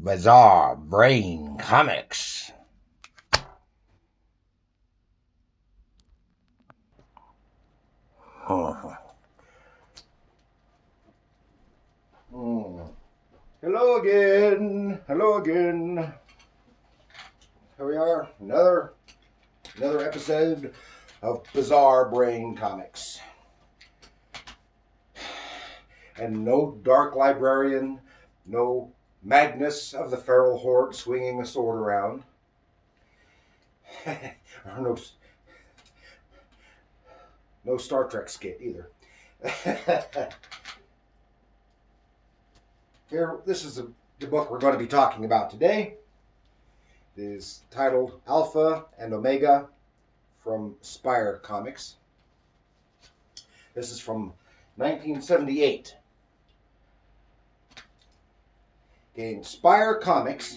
Bizarre Brain Comics. Hello again. Hello again. Here we are, another episode of Bizarre Brain Comics. And no dark librarian, no Magnus of the Feral Horde swinging a sword around. Or no Star Trek skit either. Here, this is the book we're going to be talking about today. It is titled Alpha and Omega from Spire Comics. This is from 1978. In Spire Comics,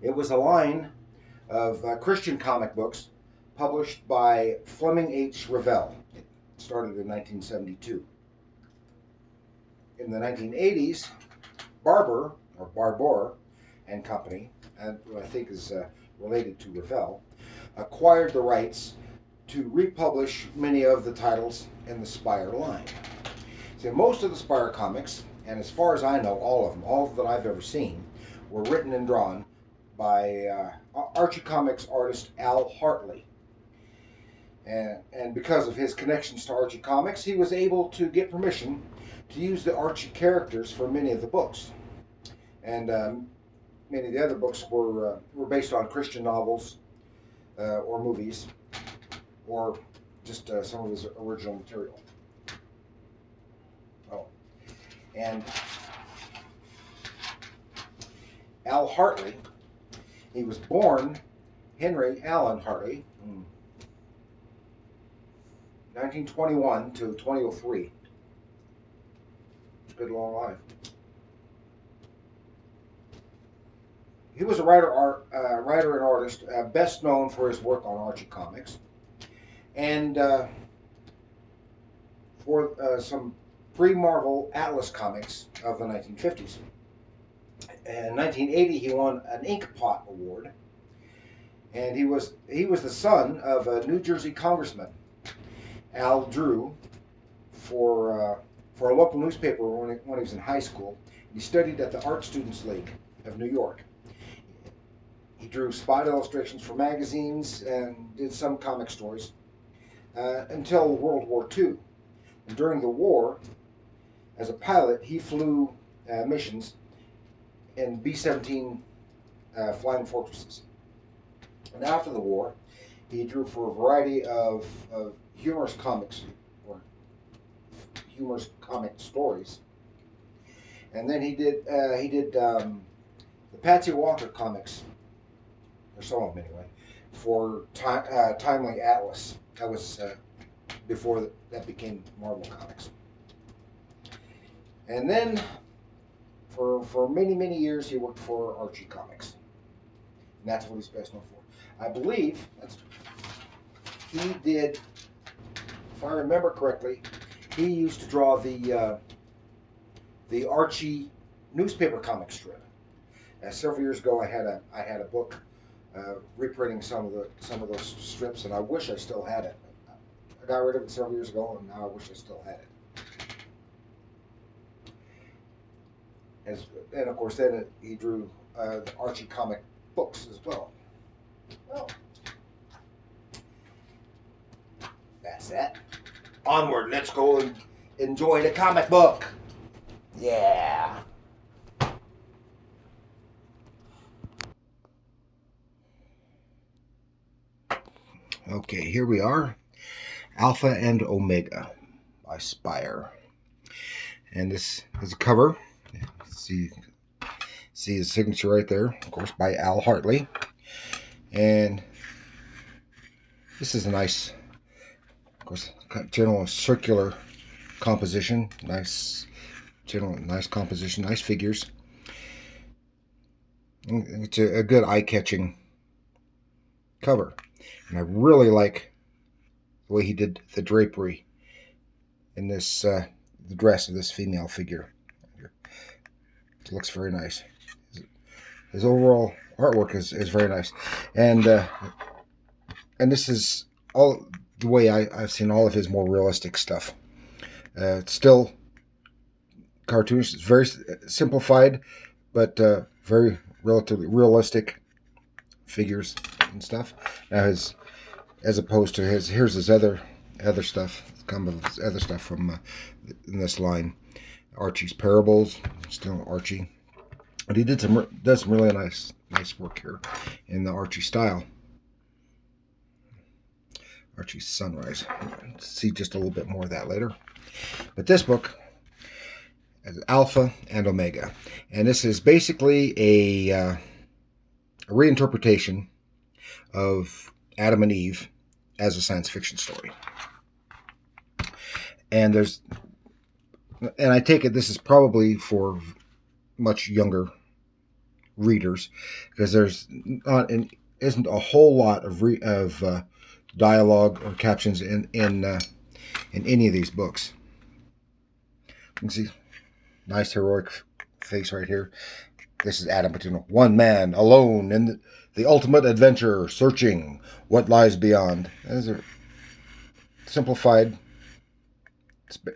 it was a line of Christian comic books published by Fleming H. Revell. It started in 1972. In the 1980s, Barbour and Company, and who I think is related to Revell, acquired the rights to republish many of the titles in the Spire line. So most of the Spire comics, and as far as I know, all that I've ever seen, were written and drawn by Archie Comics artist Al Hartley. And because of his connections to Archie Comics, he was able to get permission to use the Archie characters for many of the books. And many of the other books were based on Christian novels or movies, or just some of his original material. And Al Hartley, he was born Henry Allen Hartley, 1921 to 2003. Good long life. He was a writer and artist, best known for his work on Archie Comics, and for some pre-Marvel Atlas comics of the 1950s. In 1980, he won an Inkpot Award, and he was the son of a New Jersey congressman. Al drew for a local newspaper when he was in high school. He studied at the Art Students League of New York. He drew spot illustrations for magazines and did some comic stories until World War II. And during the war, as a pilot, he flew missions in B-17 Flying Fortresses. And after the war, he drew for a variety of humorous comics, or humorous comic stories. And then he did the Patsy Walker comics, or some of them anyway, for Timely Atlas. That was before that became Marvel Comics. And then for many years he worked for Archie Comics. And that's what he's best known for. I believe he did, if I remember correctly, he used to draw the Archie newspaper comic strip. Several years ago, I had a book reprinting some of those strips, and I wish I still had it. I got rid of it several years ago, and now I wish I still had it. And of course, then he drew the Archie comic books as well. Well, that's that. Onward, let's go and enjoy the comic book. Yeah. Okay, here we are. Alpha and Omega by Spire. And this is a cover. See his signature right there, of course, by Al Hartley. And this is a nice, of course, general circular composition. Nice composition, nice figures. It's a good eye-catching cover. And I really like the way he did the drapery in this, the dress of this female figure. It looks very nice. His overall artwork is very nice, and this is all the way I've seen all of his more realistic stuff. It's still cartoonish. It's very simplified, but very relatively realistic figures and stuff. Now as opposed to here's his other stuff. Some of his other stuff from in this line. Archie's Parables, still Archie. But he does some really nice work here in the Archie style. Archie's Sunrise. See just a little bit more of that later. But this book is Alpha and Omega, and this is basically a reinterpretation of Adam and Eve as a science fiction story. And I take it this is probably for much younger readers, because there's isn't a whole lot of dialogue or captions in any of these books. You can see nice heroic face right here. This is Adam Patino, one man alone in the ultimate adventure, searching what lies beyond. Those are simplified,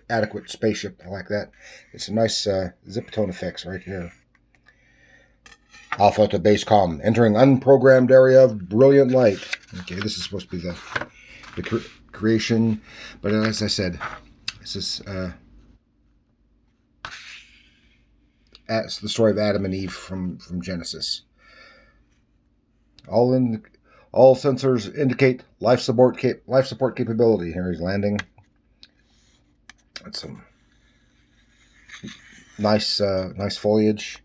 adequate spaceship. I like that. It's some nice zip tone effects right here. Alpha to base comm, entering unprogrammed area of brilliant light. Okay, this is supposed to be the creation, but as I said, this is it's the story of Adam and Eve from Genesis. All sensors indicate life support capability. Here he's landing. That's some nice foliage.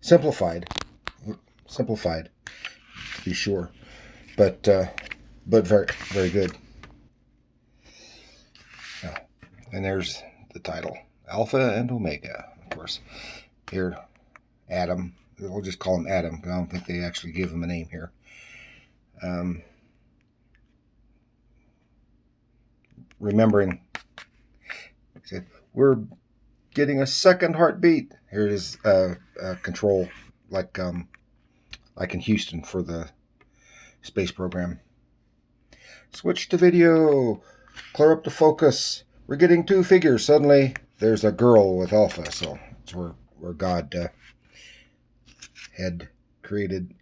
Simplified to be sure, but very, very good. Oh, and there's the title, Alpha and Omega, of course. Here, Adam. We'll just call him Adam. I don't think they actually give him a name here. Remembering, he said, we're getting a second heartbeat. Here it is, control, like in Houston for the space program. Switch to video. Clear up the focus. We're getting two figures. Suddenly, there's a girl with Alpha. So it's where God had created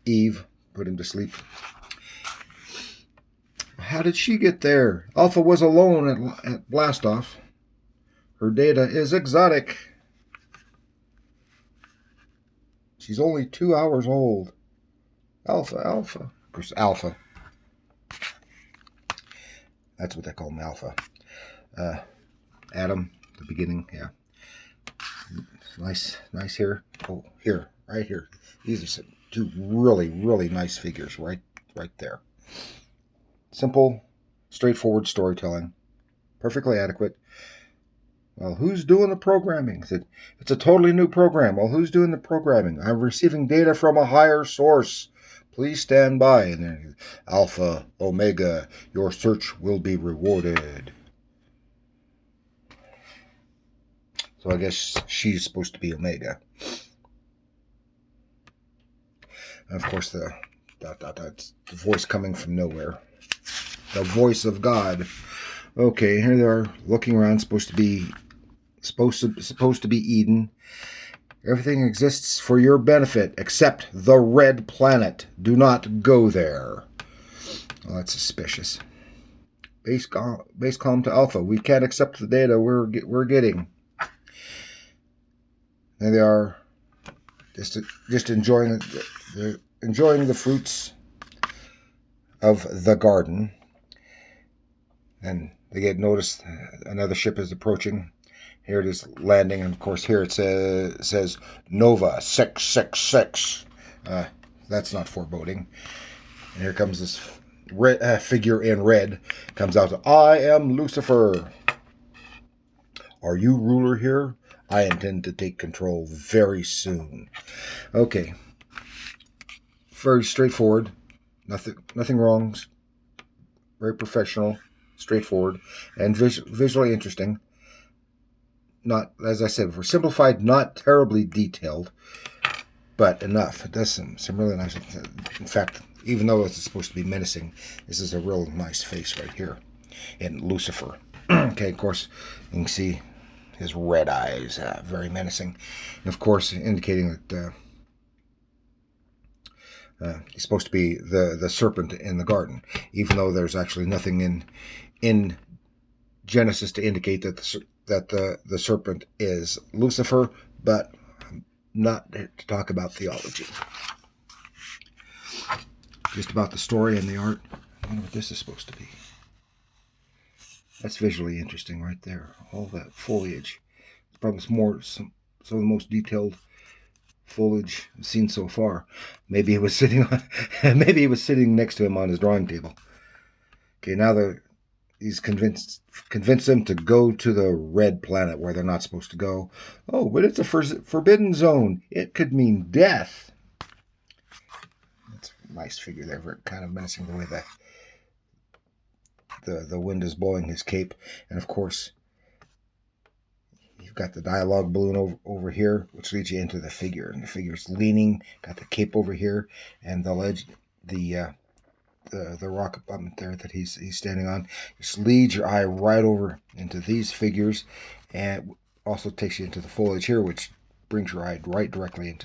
Eve, put him to sleep. How did she get there? Alpha was alone at blastoff. Her data is exotic. She's only 2 hours old. Alpha. Of course, Alpha. That's what they call him, Alpha. Adam, the beginning, yeah. Nice here. Oh, here, right here. These are some two really, really nice figures right there. Simple, straightforward storytelling. Perfectly adequate. Well, who's doing the programming? It's a totally new program. Well, who's doing the programming? I'm receiving data from a higher source. Please stand by. And then Alpha, Omega, your search will be rewarded. So I guess she's supposed to be Omega. And of course, that's the voice coming from nowhere. The voice of God. Okay, here they are looking around. Supposed to be Eden. Everything exists for your benefit except the red planet. Do not go there. Well, that's suspicious. Base comm to Alpha. We can't accept the data we're getting. There they are, just enjoying the fruits of the garden. And they get noticed. Another ship is approaching. Here it is landing, and of course here it says Nova 666. That's not foreboding. And here comes this figure in red. Comes out. I am Lucifer. Are you ruler here? I intend to take control very soon. Okay. Very straightforward. Nothing wrong. Very professional. Straightforward. And visually interesting. not, as I said, for simplified, not terribly detailed, but enough. It does some really nice. In fact, even though it's supposed to be menacing, this is a real nice face right here in Lucifer. Okay, of course, you can see his red eyes, very menacing, and of course, indicating that he's supposed to be the serpent in the garden, even though there's actually nothing in Genesis to indicate that the serpent is Lucifer, but not to talk about theology. Just about the story and the art. I wonder what this is supposed to be. That's visually interesting right there. All that foliage. It's probably some of the most detailed foliage I've seen so far. Maybe he was sitting next to him on his drawing table. Okay, now he's convinced them to go to the red planet where they're not supposed to go. Oh, but it's a forbidden zone. It could mean death. That's a nice figure there, very kind of menacing the way that the wind is blowing his cape. And of course, you've got the dialogue balloon over here, which leads you into the figure. And the figure's leaning, got the cape over here, and the ledge, the rock abutment there that he's standing on. Just leads your eye right over into these figures, and also takes you into the foliage here, which brings your eye right directly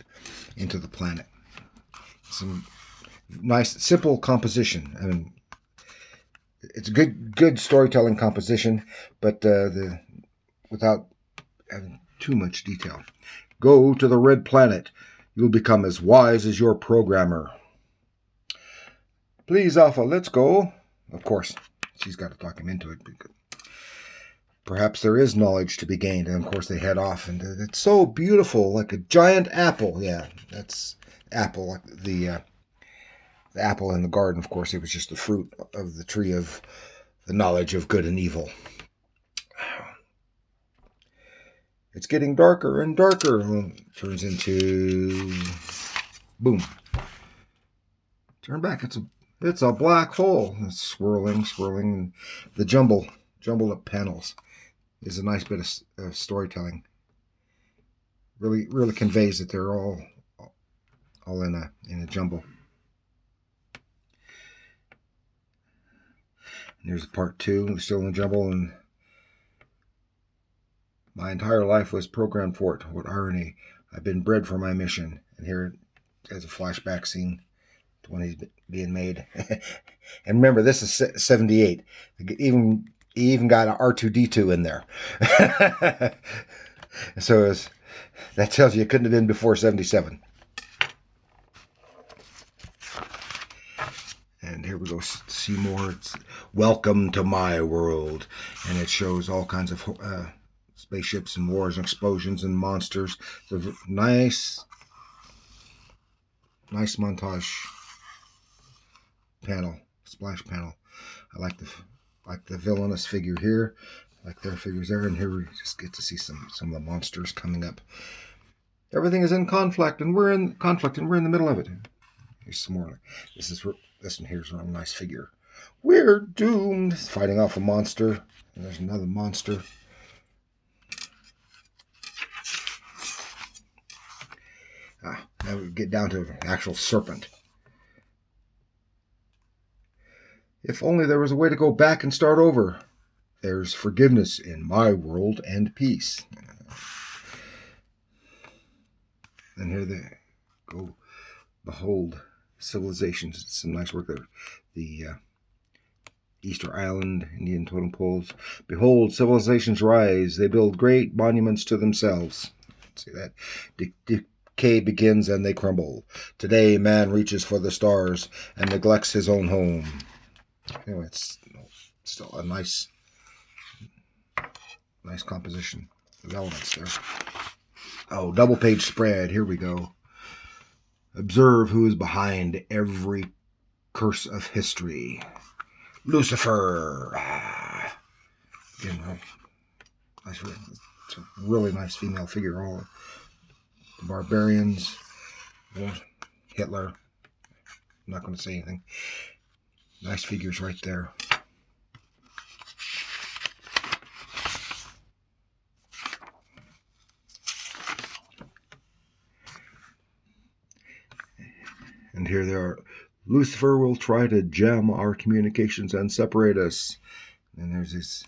into the planet. Some nice, simple composition. I mean, it's a good storytelling composition, but without having too much detail. Go to the red planet. You'll become as wise as your programmer. Please, Alpha, let's go. Of course, she's got to talk him into it. Because perhaps there is knowledge to be gained. And, of course, they head off. And it's so beautiful, like a giant apple. Yeah, that's apple. The apple in the garden, of course, it was just the fruit of the tree of the knowledge of good and evil. It's getting darker and darker. It turns into... boom. Turn back. It's a black hole. It's swirling. And the jumbled up panels is a nice bit of storytelling. Really conveys that they're all in a jumble. And here's part 2. They're still in the jumble, and my entire life was programmed for it. What irony! I've been bred for my mission. And here it has a flashback scene to when he's being made. And remember, this is 78. He even got an R2-D2 in there. So that tells you it couldn't have been before 77. And here we go, see more. It's Welcome to My World. And it shows all kinds of spaceships and wars and explosions and monsters. It's a nice montage panel, splash panel. I like the villainous figure here, like their figures there, and here we just get to see some of the monsters coming up. Everything is in conflict, and we're in the middle of it. Here's some more. This one here's a nice figure. We're doomed. Fighting off a monster. And there's another monster. Now we get down to an actual serpent. If only there was a way to go back and start over. There's forgiveness in my world and peace. And here they go. Behold civilizations. It's some nice work there. The Easter Island Indian totem poles. Behold, civilizations rise. They build great monuments to themselves. See that? Decay begins and they crumble. Today, man reaches for the stars and neglects his own home. Anyway, it's still a nice composition of elements there. Oh, double page spread. Here we go. Observe who is behind every curse of history. Lucifer. Again, it's a really nice female figure. All the barbarians, Hitler. I'm not going to say anything. Nice figures right there. And here they are. Lucifer will try to jam our communications and separate us. And there's his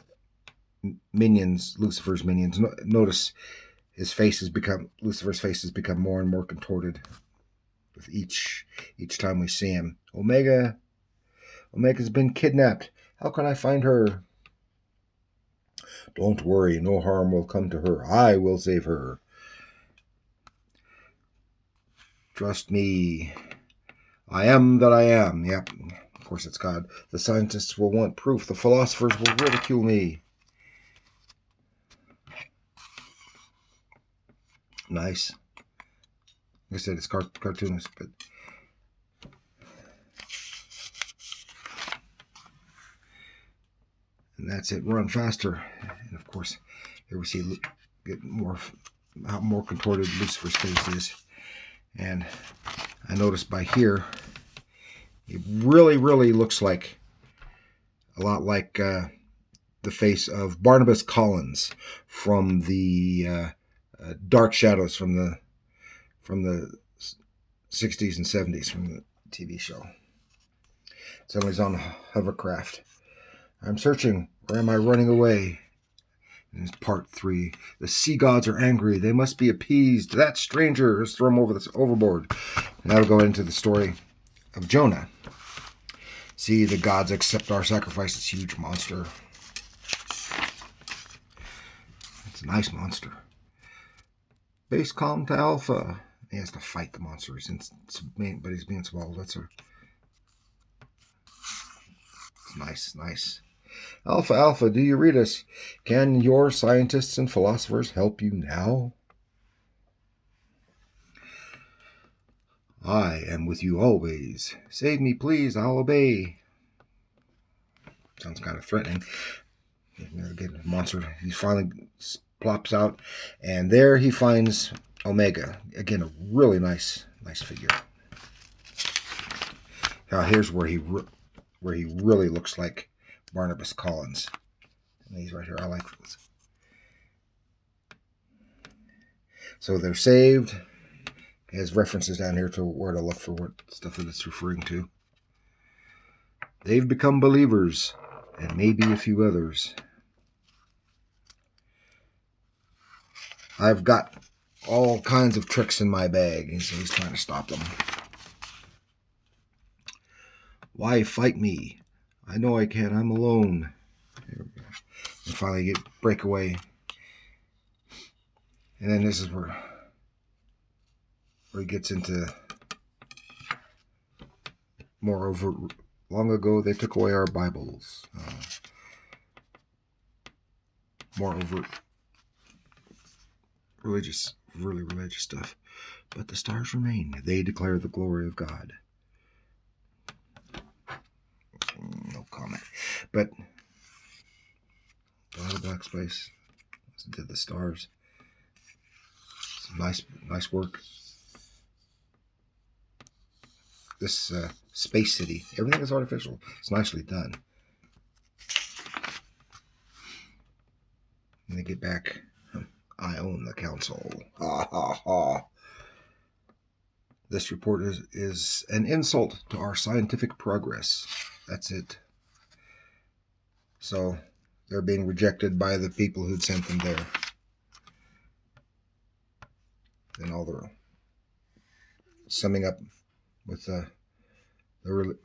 minions, Lucifer's minions. Notice Lucifer's face has become more and more contorted with each time we see him. Omega's been kidnapped. How can I find her? Don't worry, no harm will come to her. I will save her. Trust me. I am that I am. Yep, of course it's God. The scientists will want proof. The philosophers will ridicule me. Nice. Like I said, it's cartoonish, but and that's it. Run faster. And of course, here we see get how more contorted Lucifer's face is. And I noticed by here, it really, really looks like a lot like the face of Barnabas Collins from the Dark Shadows from the 60s and 70s from the TV show. Somebody's on a hovercraft. I'm searching, or am I running away? And it's part 3. The sea gods are angry. They must be appeased. That stranger has thrown them overboard. And that'll go into the story of Jonah. See, the gods accept our sacrifice. This huge monster. It's a nice monster. Base calm to Alpha. He has to fight the monster, but he's being swallowed. That's her. It's nice. Alpha, do you read us? Can your scientists and philosophers help you now? I am with you always. Save me, please. I'll obey. Sounds kind of threatening. Again, monster. He finally plops out, and there he finds Omega. Again, a really nice figure. Now here's where he really looks like Barnabas Collins. And he's right here. I like this. So they're saved. It has references down here to where to look for what stuff that it's referring to. They've become believers, and maybe a few others. I've got all kinds of tricks in my bag, and so he's trying to stop them. Why fight me? I know I can. I'm alone. There we go. And finally break away. And then this is where he gets into more overt. Long ago, they took away our Bibles. More overt religious stuff. But the stars remain. They declare the glory of God. No comment. But the black space did the stars. It's nice work. This space city, everything is artificial. It's nicely done. When they get back, I own the council. Ha ha ha. This report is an insult to our scientific progress. That's it. So they're being rejected by the people who'd sent them there. And all the summing up with the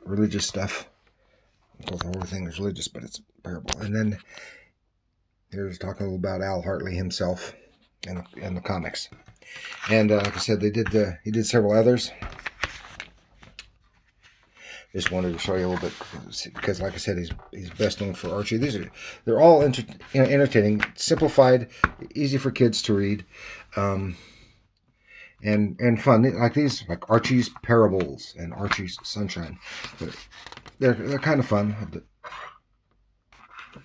religious stuff. Well, the whole thing is religious, but it's parable. And then here's talking a little about Al Hartley himself and the comics. And like I said, he did several others. Just wanted to show you a little bit because, like I said, he's best known for Archie. They're all entertaining, simplified, easy for kids to read, and fun. Like these, like Archie's Parables and Archie's Sunshine. They're kind of fun.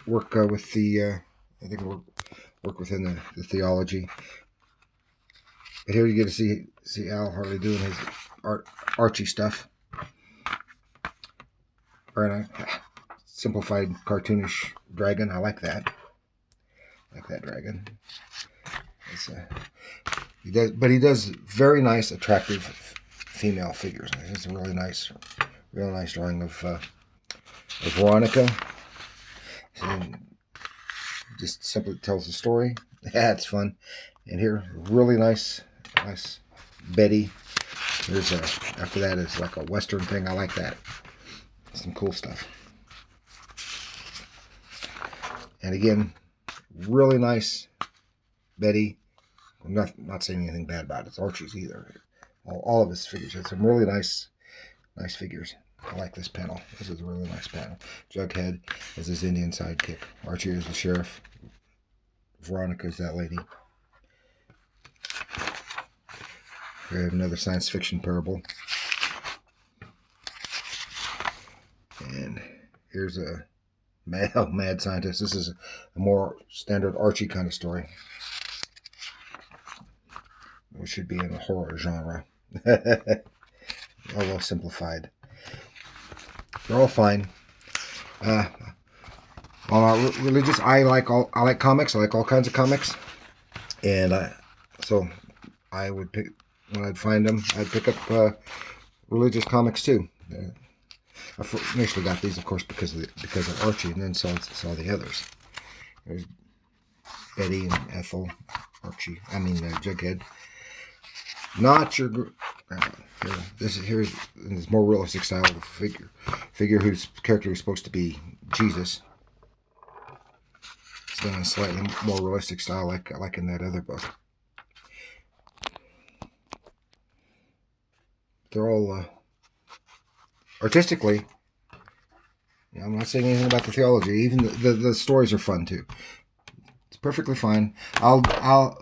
Work with the I think work within the theology. But here you get to see Al Hartley doing his Archie stuff. Very nice. Simplified, cartoonish dragon. I like that. I like that dragon. He does very nice, attractive female figures. It's a really nice drawing of Veronica. And just simply tells the story. Yeah, it's fun. And here, really nice Betty. There's after that is like a Western thing. I like that. Some cool stuff. And again, really nice Betty. I'm not saying anything bad about it. It's Archie's either. All of his figures. It's some really nice figures. I like this panel. This is a really nice panel. Jughead is his Indian sidekick. Archie is the sheriff. Veronica is that lady. We have another science fiction parable. And here's a mad scientist. This is a more standard Archie kind of story. It should be in a horror genre. Although simplified. They're all fine. Well, not religious. I like comics. I like all kinds of comics. And so I would pick, when I'd find them, I'd pick up religious comics too. I initially got these, of course, because of Archie, and then saw the others. There's Betty and Ethel, Archie. I mean Jughead. Not your. Here's this more realistic style of figure whose character is supposed to be Jesus. It's done in a slightly more realistic style, like in that other book. They're all artistically. I'm not saying anything about the theology. Even the stories are fun too. It's perfectly fine. I'll have.